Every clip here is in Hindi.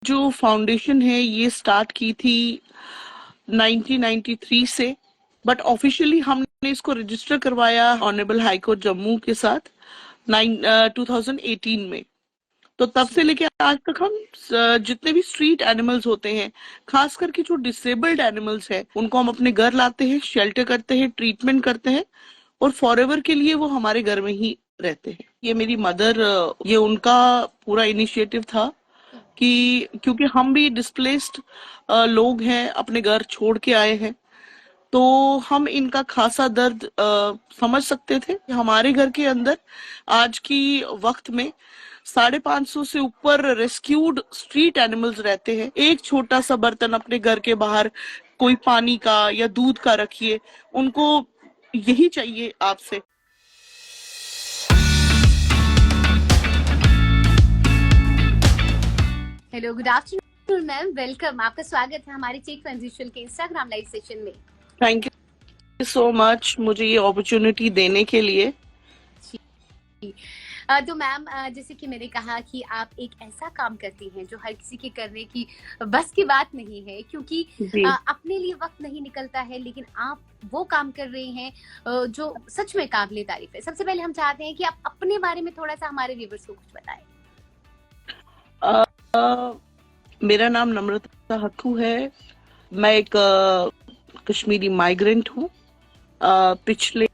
जो फाउंडेशन है ये स्टार्ट की थी 1993 से, बट ऑफिशियली हमने इसको रजिस्टर करवाया ऑनरेबल हाई कोर्ट जम्मू के साथ 2018 में। तो तब से लेके आज तक हम जितने भी स्ट्रीट एनिमल्स होते हैं, खास करके जो डिसेबल्ड एनिमल्स हैं, उनको हम अपने घर लाते हैं, शेल्टर करते हैं, ट्रीटमेंट करते हैं और फॉरएवर के लिए वो हमारे घर में ही रहते हैं। ये मेरी मदर, ये उनका पूरा इनिशिएटिव था कि क्योंकि हम भी डिस्प्लेस्ड लोग हैं, अपने घर छोड़ के आए हैं, तो हम इनका खासा दर्द समझ सकते थे। हमारे घर के अंदर आज की वक्त में 550 से ऊपर रेस्क्यूड स्ट्रीट एनिमल्स रहते हैं। एक छोटा सा बर्तन अपने घर के बाहर कोई पानी का या दूध का रखिए, उनको यही चाहिए आपसे। Hello, good afternoon ma'am, welcome. आपका स्वागत है हमारे चेक फाइनेंशियल के इंस्टाग्राम लाइव सेशन में। थैंक यू सो मच मुझे ये अपॉर्चुनिटी देने के लिए। तो मैम, जैसे कि मैंने कहा कि आप एक ऐसा काम करती हैं जो हर किसी के करने की बस की बात नहीं है, क्योंकि अपने लिए वक्त नहीं निकलता है, लेकिन आप वो काम कर रही हैं जो सच में काबिले तारीफ है। सबसे पहले हम चाहते हैं कि आप अपने बारे में थोड़ा सा हमारे व्यूअर्स को कुछ बताएं। मेरा नाम नम्रता हक्कू है। मैं एक कश्मीरी माइग्रेंट हूँ। पिछले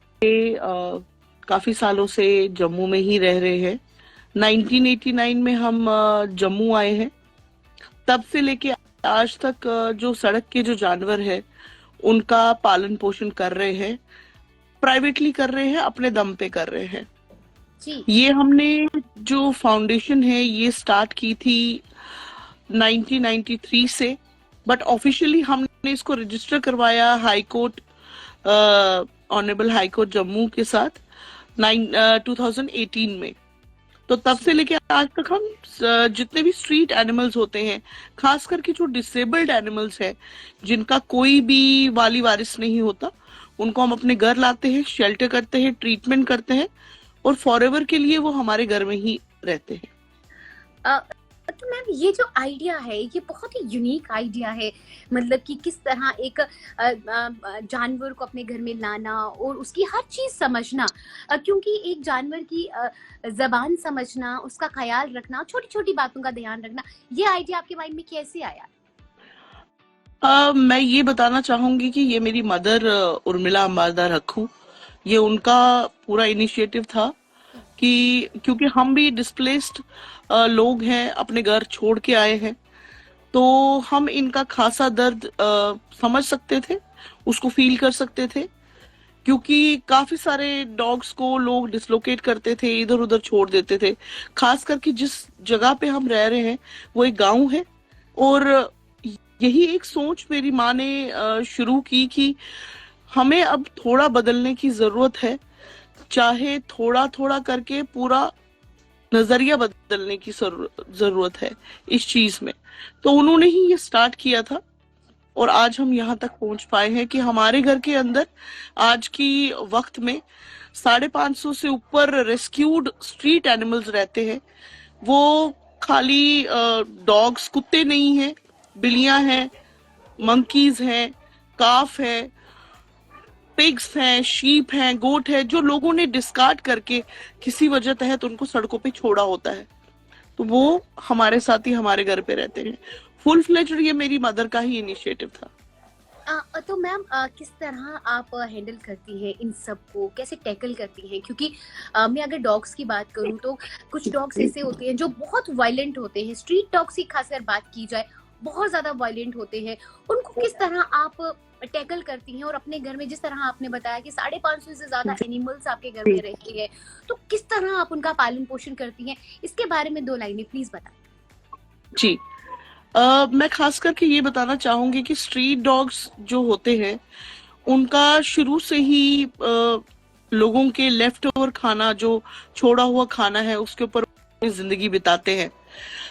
काफी सालों से जम्मू में ही रह रहे हैं। 1989 में हम जम्मू आए हैं। तब से लेके आज तक जो सड़क के जो जानवर हैं उनका पालन पोषण कर रहे हैं, प्राइवेटली कर रहे हैं, अपने दम पे कर रहे हैं जी। ये हमने जो फाउंडेशन है ये स्टार्ट की थी 1993 से, बट ऑफिशियली हमने इसको रजिस्टर करवाया high court, honourable high court Jammu के साथ 2018 में। तो तब से लेके आज तक हम जितने भी स्ट्रीट एनिमल्स होते हैं, खास करके जो डिसेबल्ड एनिमल्स हैं, जिनका कोई भी वाली वारिस नहीं होता, उनको हम अपने घर लाते हैं, शेल्टर करते हैं, ट्रीटमेंट करते हैं और फॉरएवर के लिए वो हमारे घर में ही रहते हैं। तो मैम, ये जो आइडिया है ये बहुत ही यूनिक आइडिया है। मतलब कि किस तरह एक जानवर को अपने घर में लाना और उसकी हर चीज समझना, क्योंकि एक जानवर की जबान समझना, उसका ख्याल रखना, छोटी छोटी बातों का ध्यान रखना, ये आइडिया आपके माइंड में कैसे आया? मैं ये बताना चाहूंगी कि ये मेरी मदर उर्मिला अंबारदार हक्कू, ये उनका पूरा इनिशिएटिव था कि क्योंकि हम भी डिस्प्लेस्ड लोग हैं, अपने घर छोड़ के आए हैं, तो हम इनका खासा दर्द समझ सकते थे, उसको फील कर सकते थे, क्योंकि काफी सारे डॉग्स को लोग डिसलोकेट करते थे, इधर उधर छोड़ देते थे। खास करके जिस जगह पे हम रह रहे हैं वो एक गांव है, और यही एक सोच मेरी माँ ने शुरू की कि हमें अब थोड़ा बदलने की जरूरत है, चाहे थोड़ा थोड़ा करके पूरा नजरिया बदलने की जरूरत है इस चीज में। तो उन्होंने ही ये स्टार्ट किया था और आज हम यहाँ तक पहुंच पाए हैं कि हमारे घर के अंदर आज की वक्त में 550 से ऊपर रेस्क्यूड स्ट्रीट एनिमल्स रहते हैं। वो खाली डॉग्स, कुत्ते नहीं हैं, बिल्लियां हैं, मंकीज हैं, काफ है, पिग्स हैं, शीप हैं, गोट है, जो लोगों ने डिस्कार्ड करके किसी वजह तहत उनको सड़कों पे छोड़ा होता है, तो वो हमारे साथ ही हमारे घर पे रहते हैं। फुल फ्लेज्ड ये मेरी मदर का ही इनिशिएटिव था। तो मैम, किस तरह आप हैंडल करती हैं इन सब को, कैसे टैकल करती हैं? क्योंकि मैं अगर डॉग्स की बात करूं तो कुछ डॉग्स ऐसे होते हैं जो बहुत वायलेंट होते हैं। स्ट्रीट डॉग्स की खासकर बात की जाए, बहुत ज्यादा वायलेंट होते हैं। उनको किस तरह आप टैकल करती हैं? और अपने घर में जिस तरह आपने बताया कि 550 से ज्यादा एनिमल्स आपके घर में रहते हैं, तो किस तरह आप उनका पालन पोषण करती हैं? इसके बारे में 2 लाइनें प्लीज बताएं। जी, मैं खास करके ये बताना चाहूंगी कि स्ट्रीट डॉग्स जो होते हैं उनका शुरू से ही लोगों के लेफ्ट ओवर खाना, जो छोड़ा हुआ खाना है, उसके ऊपर जिंदगी बिताते हैं।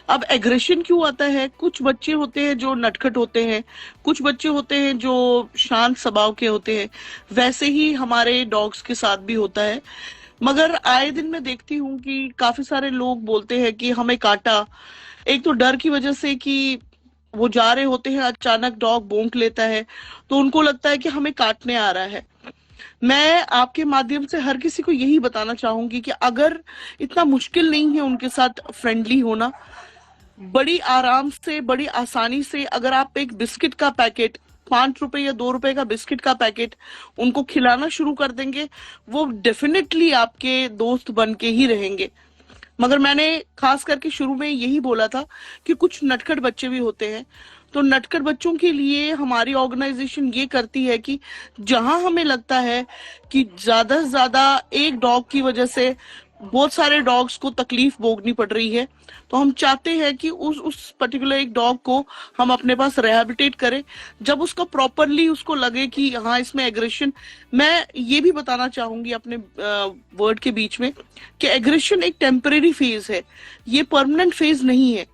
अब एग्रेशन क्यों आता है? कुछ बच्चे होते हैं जो नटखट होते हैं, कुछ बच्चे होते हैं जो शांत स्वभाव के होते हैं। वैसे ही हमारे डॉग्स के साथ भी होता है। मगर आए दिन मैं देखती हूँ कि काफी सारे लोग बोलते हैं कि हमें काटा, एक तो डर की वजह से कि वो जा रहे होते हैं, अचानक डॉग भौंक लेता है तो उनको लगता है कि हमें काटने आ रहा है। मैं आपके माध्यम से हर किसी को यही बताना चाहूंगी कि अगर इतना मुश्किल नहीं है उनके साथ फ्रेंडली होना, बड़ी आराम से, बड़ी आसानी से अगर आप एक बिस्किट का पैकेट, 5 रुपए या 2 रुपए का बिस्किट का पैकेट उनको खिलाना शुरू कर देंगे, वो डेफिनेटली आपके दोस्त बन के ही रहेंगे। मगर मैंने खास करके शुरू में यही बोला था कि कुछ नटखट बच्चे भी होते हैं, तो नटखट बच्चों के लिए हमारी ऑर्गेनाइजेशन ये करती है कि जहां हमें लगता है कि ज्यादा से ज्यादा एक डॉग की वजह से बहुत सारे डॉग्स को तकलीफ भोगनी पड़ रही है, तो हम चाहते हैं कि उस पर्टिकुलर एक डॉग को हम अपने पास रिहैबिलिटेट करें। जब उसका प्रॉपरली उसको लगे कि हाँ इसमें एग्रेशन, मैं ये भी बताना चाहूंगी अपने वर्ड के बीच में कि एग्रेशन एक टेम्परेरी फेज है, ये परमानेंट फेज नहीं है।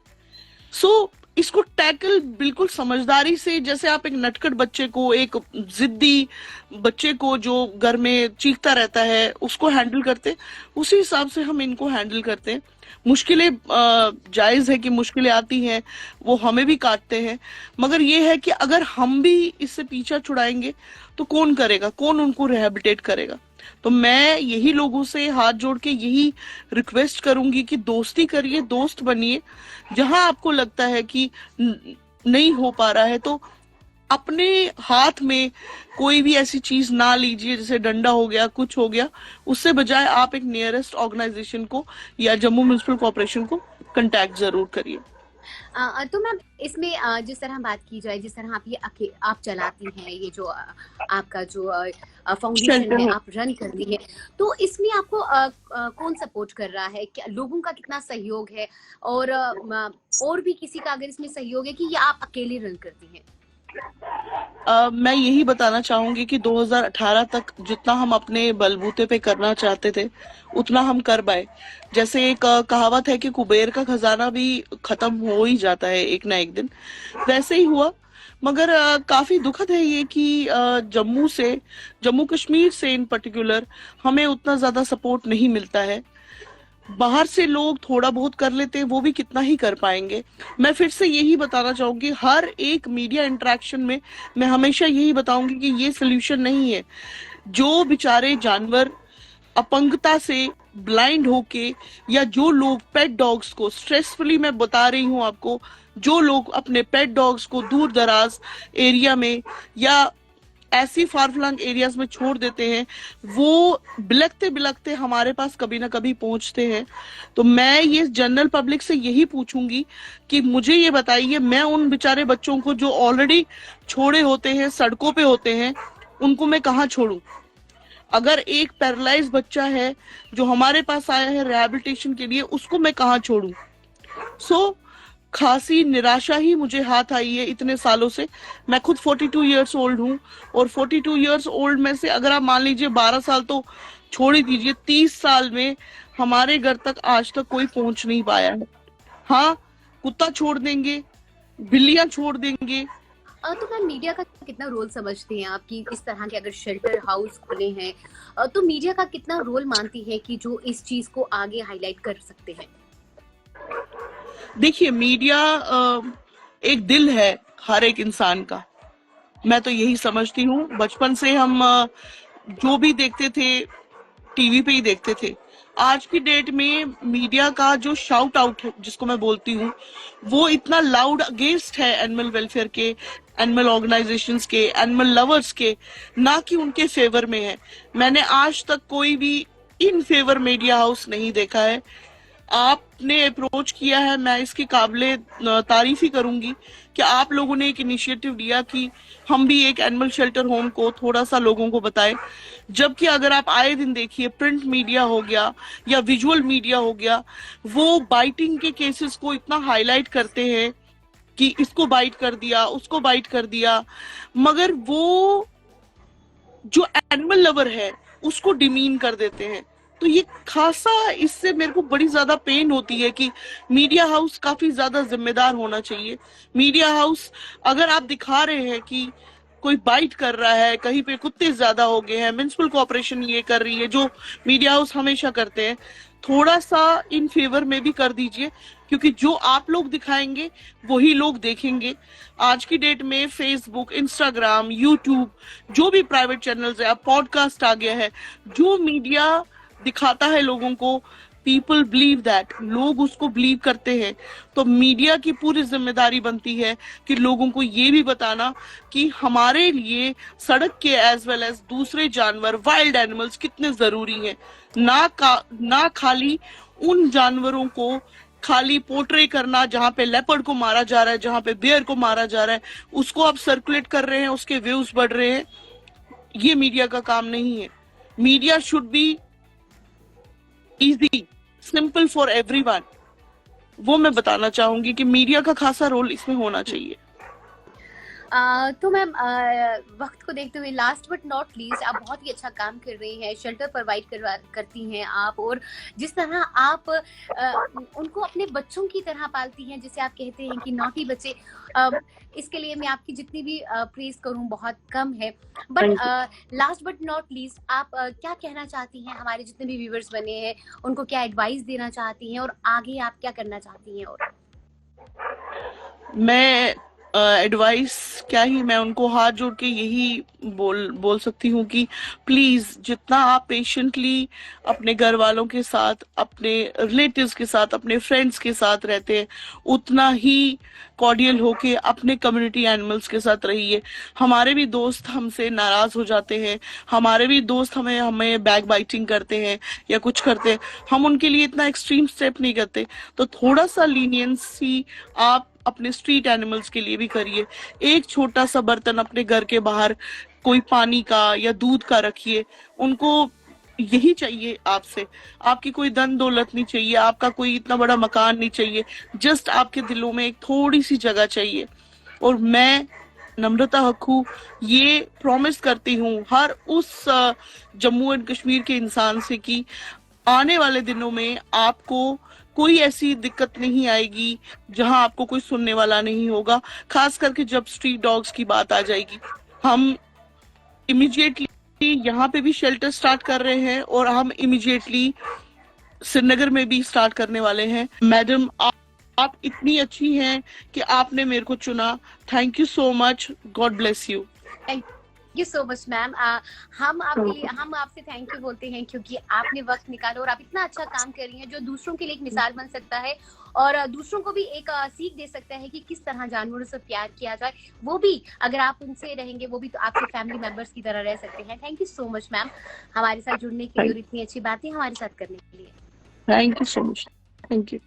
सो इसको टैकल बिल्कुल समझदारी से, जैसे आप एक नटखट बच्चे को, एक जिद्दी बच्चे को जो घर में चीखता रहता है उसको हैंडल करते, उसी हिसाब से हम इनको हैंडल करते हैं। मुश्किलें जायज है कि मुश्किलें आती हैं, वो हमें भी काटते हैं, मगर ये है कि अगर हम भी इससे पीछा छुड़ाएंगे तो कौन करेगा, कौन उनको रिहैबिलिटेट करेगा। तो मैं यही लोगों से हाथ जोड़ के यही रिक्वेस्ट करूंगी कि दोस्ती करिए, दोस्त बनिए। जहां आपको लगता है कि नहीं हो पा रहा है तो अपने हाथ में कोई भी ऐसी चीज ना लीजिए, जैसे डंडा हो गया, कुछ हो गया, उससे बजाय आप एक नियरेस्ट ऑर्गेनाइजेशन को या जम्मू म्युनिसिपल कॉर्पोरेशन को कांटेक्ट जरूर करिए। तो मैम इसमें जिस तरह बात की जाए, जिस तरह आप चलाती हैं ये जो आपका जो फाउंडेशन है, आप रन करती है, तो इसमें आपको कौन सपोर्ट कर रहा है, क्या लोगों का कितना सहयोग है, और भी किसी का अगर इसमें सहयोग है कि ये आप अकेले रन करती हैं? मैं यही बताना चाहूंगी कि 2018 तक जितना हम अपने बलबूते पे करना चाहते थे उतना हम कर पाए। जैसे एक कहावत है कि कुबेर का खजाना भी खत्म हो ही जाता है एक ना एक दिन, वैसे ही हुआ। मगर काफी दुखद है ये कि जम्मू कश्मीर से इन पर्टिकुलर हमें उतना ज्यादा सपोर्ट नहीं मिलता है। बाहर से लोग थोड़ा बहुत कर लेते हैं, वो भी कितना ही कर पाएंगे। मैं फिर से यही बताना चाहूंगी, हर एक मीडिया इंटरेक्शन में मैं हमेशा यही बताऊंगी कि ये सोल्यूशन नहीं है। जो बेचारे जानवर अपंगता से ब्लाइंड होके, या जो लोग पेट डॉग्स को स्ट्रेसफुली, मैं बता रही हूँ आपको, जो लोग अपने पेट डॉग्स को दूर दराज एरिया में या ऐसी फार फ्लंग एरियाज में छोड़ देते हैं, वो बिलखते बिलखते हमारे पास कभी ना कभी पहुंचते हैं। तो मैं ये जनरल पब्लिक से यही पूछूंगी कि मुझे ये बताइए, मैं उन बेचारे बच्चों को जो ऑलरेडी छोड़े होते हैं, सड़कों पे होते हैं, उनको मैं कहाँ छोड़ूं? अगर एक पैरालाइज बच्चा है जो हमारे पास आया है रिहैबिलिटेशन के लिए, उसको मैं कहाँ छोड़ूं? सो खासी निराशा ही मुझे हाथ आई है इतने सालों से। मैं खुद 42 ईयर्स ओल्ड हूँ, और 42 ईयर्स ओल्ड में से अगर आप मान लीजिए 12 साल तो छोड़ ही दीजिए, 30 साल में हमारे घर तक आज तक कोई पहुंच नहीं पाया है। हाँ, कुत्ता छोड़ देंगे, बिल्लियां छोड़ देंगे। तो मैम मीडिया का कितना रोल समझते हैं आप कि इस तरह के अगर शेल्टर हाउस खुले हैं, तो मीडिया का कितना रोल मानती है कि जो इस चीज को आगे हाईलाइट कर सकते हैं? देखिए, मीडिया एक दिल है हर एक इंसान का, मैं तो यही समझती हूँ। बचपन से हम जो भी देखते थे टीवी पे ही देखते थे। आज की डेट में मीडिया का जो शाउट आउट है, जिसको मैं बोलती हूँ, वो इतना लाउड अगेंस्ट है एनिमल वेलफेयर के, एनिमल ऑर्गेनाइजेशंस के, एनिमल लवर्स के, ना कि उनके फेवर में है। मैंने आज तक कोई भी इन फेवर मीडिया हाउस नहीं देखा है। आपने अप्रोच किया है, मैं इसकी काबिले तारीफ ही करूंगी कि आप लोगों ने एक इनिशिएटिव लिया कि हम भी एक एनिमल शेल्टर होम को थोड़ा सा लोगों को बताएं। जबकि अगर आप आए दिन देखिए, प्रिंट मीडिया हो गया या विजुअल मीडिया हो गया, वो बाइटिंग के केसेस को इतना हाईलाइट करते हैं कि इसको बाइट कर दिया, उसको बाइट कर दिया, मगर वो जो एनिमल लवर है उसको डिमीन कर देते हैं। तो ये खासा, इससे मेरे को बड़ी ज्यादा पेन होती है कि मीडिया हाउस काफी ज्यादा जिम्मेदार होना चाहिए। मीडिया हाउस अगर आप दिखा रहे हैं कि कोई बाइट कर रहा है, कहीं पे कुत्ते ज्यादा हो गए हैं, म्युनिसिपल कॉर्पोरेशन ये कर रही है जो मीडिया हाउस हमेशा करते हैं, थोड़ा सा इन फेवर में भी कर दीजिए, क्योंकि जो आप लोग दिखाएंगे वही लोग देखेंगे। आज की डेट में फेसबुक, इंस्टाग्राम, यूट्यूब, जो भी प्राइवेट चैनल्स है, अब पॉडकास्ट आ गया है, जो मीडिया दिखाता है लोगों को, पीपल बिलीव दैट, लोग उसको बिलीव करते हैं। तो मीडिया की पूरी जिम्मेदारी बनती है कि लोगों को ये भी बताना कि हमारे लिए सड़क के एज वेल एज दूसरे जानवर, वाइल्ड एनिमल्स कितने जरूरी हैं। ना खाली उन जानवरों को खाली पोर्ट्रे करना जहां पे लेपर्ड को मारा जा रहा है, जहां पे बेयर को मारा जा रहा है, उसको आप सर्कुलेट कर रहे हैं, उसके व्यूज बढ़ रहे हैं। ये मीडिया का काम नहीं है। Media should be easy, simple for everyone. वो मैं बताना चाहूंगी कि मीडिया का खासा रोल इसमें होना चाहिए। तो मैम, वक्त को देखते हुए लास्ट बट नॉट लीस्ट, आप बहुत ही अच्छा काम कर रही हैं, शेल्टर प्रोवाइड करती हैं आप, और जिस तरह आप उनको अपने बच्चों की तरह पालती हैं, जिसे आप कहते हैं कि नॉटी बच्चे, इसके लिए मैं आपकी जितनी भी प्रेज करूं बहुत कम है। But last but not least, आप क्या कहना चाहती हैं, हमारे जितने भी व्यूअर्स बने हैं उनको क्या एडवाइस देना चाहती हैं, और आगे आप क्या करना चाहती हैं? और मैं एडवाइस क्या ही, मैं उनको हाथ जोड़ के यही बोल सकती हूँ कि प्लीज जितना आप पेशेंटली अपने घर वालों के साथ, अपने रिलेटिव्स के साथ, अपने फ्रेंड्स के साथ रहते हैं, उतना ही कॉर्डियल होके अपने कम्युनिटी एनिमल्स के साथ रहिए। हमारे भी दोस्त हमसे नाराज हो जाते हैं, हमारे भी दोस्त हमें बैक बाइटिंग करते हैं या कुछ करते हैं, हम उनके लिए इतना एक्सट्रीम स्टेप नहीं करते। तो थोड़ा सा लीनियंसी आप अपने स्ट्रीट एनिमल्स के लिए भी करिए। एक छोटा सा बर्तन अपने घर के बाहर कोई पानी का या दूध का रखिए। उनको यही चाहिए आपसे, आपकी कोई धन दौलत नहीं चाहिए, आपका कोई इतना बड़ा मकान नहीं चाहिए, जस्ट आपके दिलों में एक थोड़ी सी जगह चाहिए। और मैं नम्रता हक्कू ये प्रॉमिस करती हूँ हर उस जम्मू एंड कश्मीर के इंसान से कि आने वाले दिनों में आपको कोई ऐसी दिक्कत नहीं आएगी जहां आपको कोई सुनने वाला नहीं होगा। खास करके जब स्ट्रीट डॉग्स की बात आ जाएगी, हम इमिडिएटली यहाँ पे भी शेल्टर स्टार्ट कर रहे हैं और हम इमिडिएटली श्रीनगर में भी स्टार्ट करने वाले हैं। मैडम, आप इतनी अच्छी हैं कि आपने मेरे को चुना। Thank you so much, God bless you. Thank you so much ma'am. हम आपसे थैंक यू बोलते हैं क्योंकि आपने वक्त निकाला और आप इतना अच्छा काम कर रही हैं जो दूसरों के लिए एक मिसाल बन सकता है और दूसरों को भी एक सीख दे सकता है कि किस तरह जानवरों से प्यार किया जाए। वो भी अगर आप उनसे रहेंगे, वो भी तो आपके फैमिली मेंबर्स की तरह रह सकते हैं। Thank you so much ma'am हमारे साथ जुड़ने के लिए और इतनी अच्छी बातें हमारे साथ करने के लिए। Thank you so much. Thank you.